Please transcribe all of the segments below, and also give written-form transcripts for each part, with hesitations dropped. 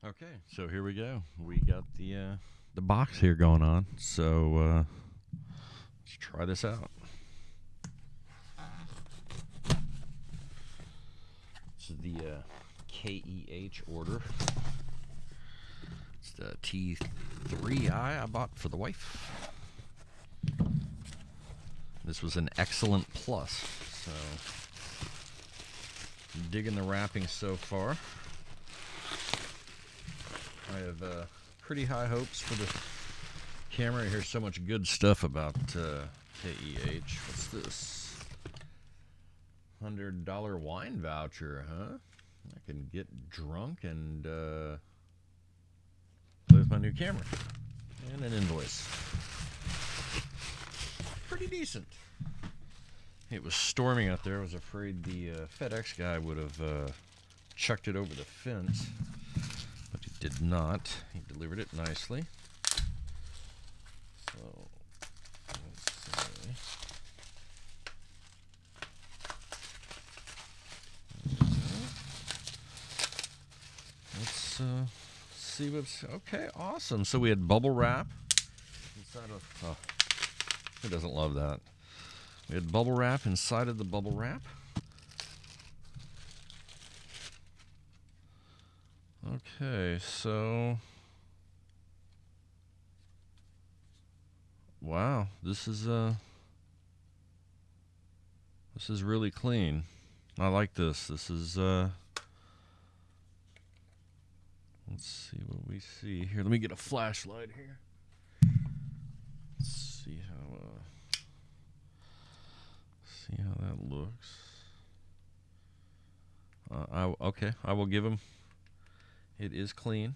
Okay, so here we go. We got the box here going on. So let's try this out. This is the KEH order. It's the T3i I bought for the wife. This was an excellent plus. So digging the wrapping so far. I have pretty high hopes for the camera. I hear so much good stuff about KEH. What's this? $100 wine voucher, huh? I can get drunk and play with my new camera. And an invoice. Pretty decent. It was storming out there. I was afraid the FedEx guy would have chucked it over the fence. But he did not. He delivered it nicely. So, let's see. Let's see what's... Okay, awesome. So we had bubble wrap inside of... Oh, who doesn't love that? We had bubble wrap inside of the bubble wrap. Okay, so wow, this is really clean. I like this. This is let's see what we see here. Let me get a flashlight here. Let's see how that looks. Okay, I will give him. It is clean.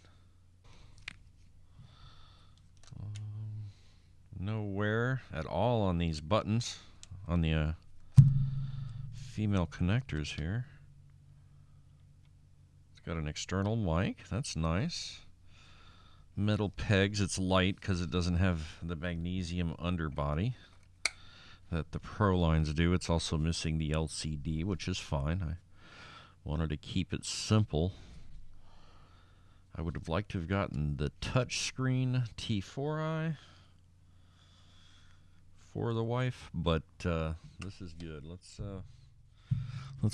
No wear at all on these buttons, on the female connectors here. It's got an external mic. That's nice. Metal pegs. It's light because it doesn't have the magnesium underbody that the Pro lines do. It's also missing the LCD, which is fine. I wanted to keep it simple. I would have liked to have gotten the touchscreen T3i for the wife, but this is good. Let's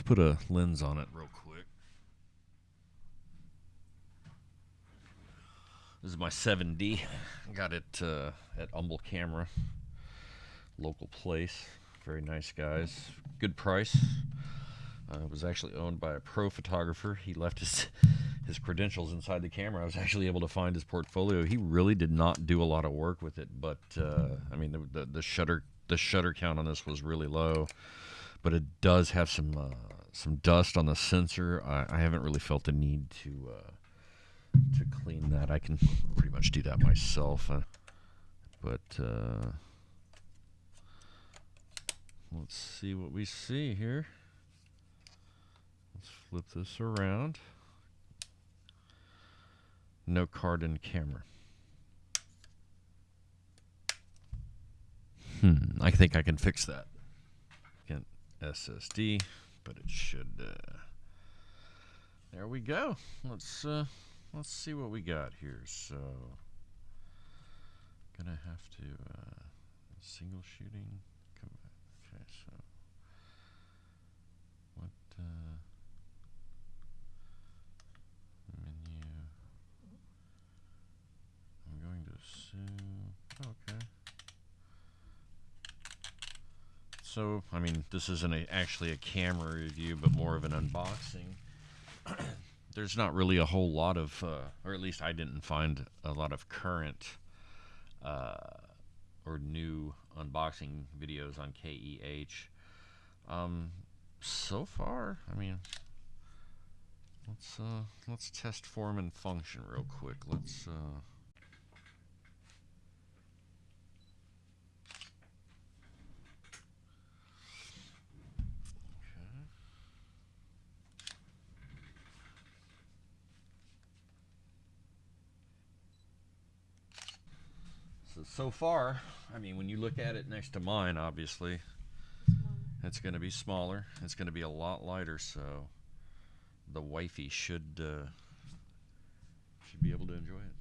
put a lens on it real quick. This is my 7D. Got it at Humble Camera, local place. Very nice guys. Good price. It was actually owned by a pro photographer. He left his credentials inside the camera. I was actually able to find his portfolio. He really did not do a lot of work with it, but I mean the shutter count on this was really low, but it does have some dust on the sensor. I haven't really felt the need to clean that. I can pretty much do that myself, but let's see what we see here. Let's flip this around. No card in camera. I think I can fix that. Again, SSD, but it should. There we go. Let's see what we got here. So, gonna have to single shooting. Come back. Okay, so what? Menu. I'm going to assume. Okay. So, I mean, this isn't actually a camera review, but more of an unboxing. There's not really a whole lot of, or at least I didn't find a lot of current or new unboxing videos on KEH. So far, I mean, let's test form and function real quick. Let's So far, I mean, when you look at it next to mine, obviously, it's going to be smaller. It's going to be a lot lighter, so the wifey should be able to enjoy it.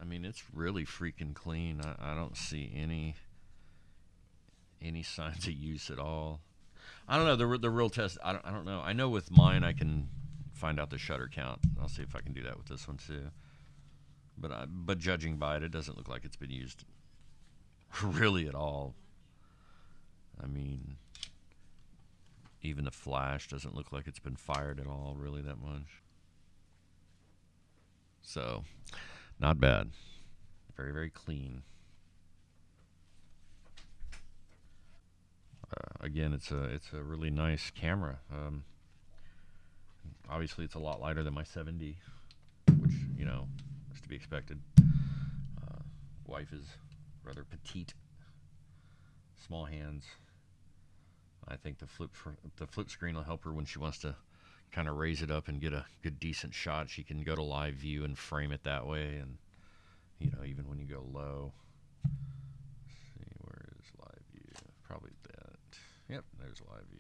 I mean, it's really freaking clean. I don't see any signs of use at all. I don't know the real test. I don't know. I know with mine I can find out the shutter count. I'll see if I can do that with this one too. But judging by it, it doesn't look like it's been used really at all. I mean, even the flash doesn't look like it's been fired at all, really, that much. So, not bad. Very, very clean. Again, it's a really nice camera. Obviously, it's a lot lighter than my 7D, which is to be expected. Wife is rather petite, small hands. I think the flip screen will help her when she wants to kind of raise it up and get a good decent shot. She can go to live view and frame it that way, and even when you go low. Let's see, where is live view? Probably that. Yep, there's live view.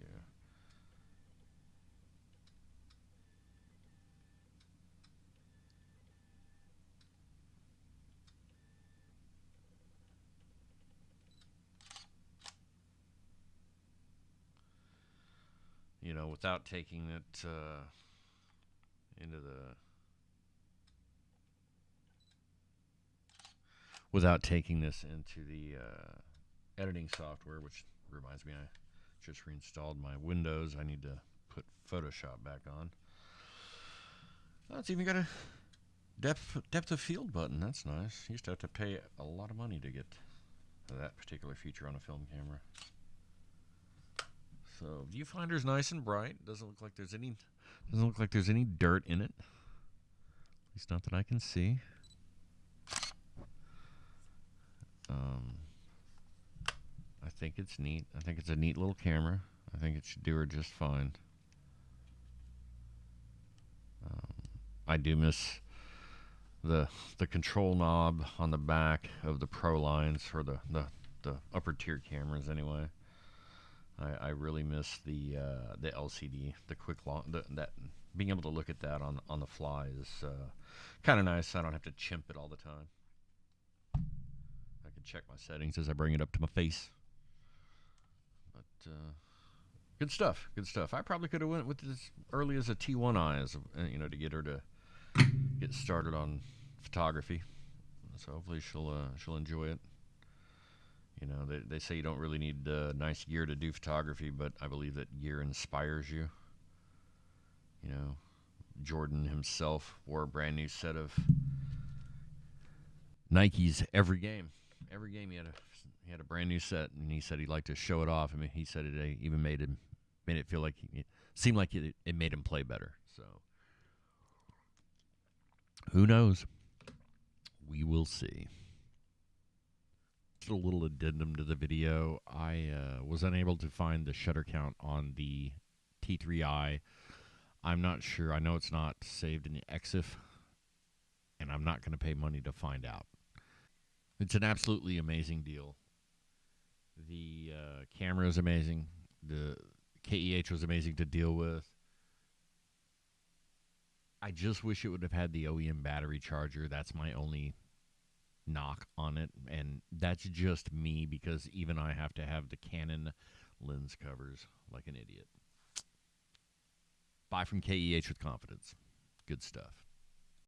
Without taking it into the without taking this into the editing software, which reminds me, I just reinstalled my Windows. I need to put Photoshop back on. Oh, it's even got a depth of field button. That's nice. Used to have to pay a lot of money to get that particular feature on a film camera. So viewfinder's nice and bright. Doesn't look like there's any dirt in it. At least not that I can see. I think it's neat. I think it's a neat little camera. I think it should do her just fine. I do miss the control knob on the back of the Pro lines, or the upper tier cameras anyway. I really miss the LCD, the quick that being able to look at that on the fly is kind of nice. I don't have to chimp it all the time. I can check my settings as I bring it up to my face. But good stuff. Good stuff. I probably could have went with as early as a T1i, to get her to get started on photography. So hopefully she'll enjoy it. They say you don't really need nice gear to do photography, but I believe that gear inspires you. Jordan himself wore a brand new set of Nikes every game. Every game he had a brand new set, and he said he'd like to show it off. I mean, he said it even made it feel like it seemed like it made him play better. So who knows? We will see. A little addendum to the video. I was unable to find the shutter count on the T3i. I'm not sure. I know it's not saved in the EXIF, and I'm not going to pay money to find out. It's an absolutely amazing deal. The camera is amazing. The KEH was amazing to deal with. I just wish it would have had the OEM battery charger. That's my only knock on it, and that's just me, because even I have to have the Canon lens covers like an idiot. Buy from KEH with confidence. Good stuff.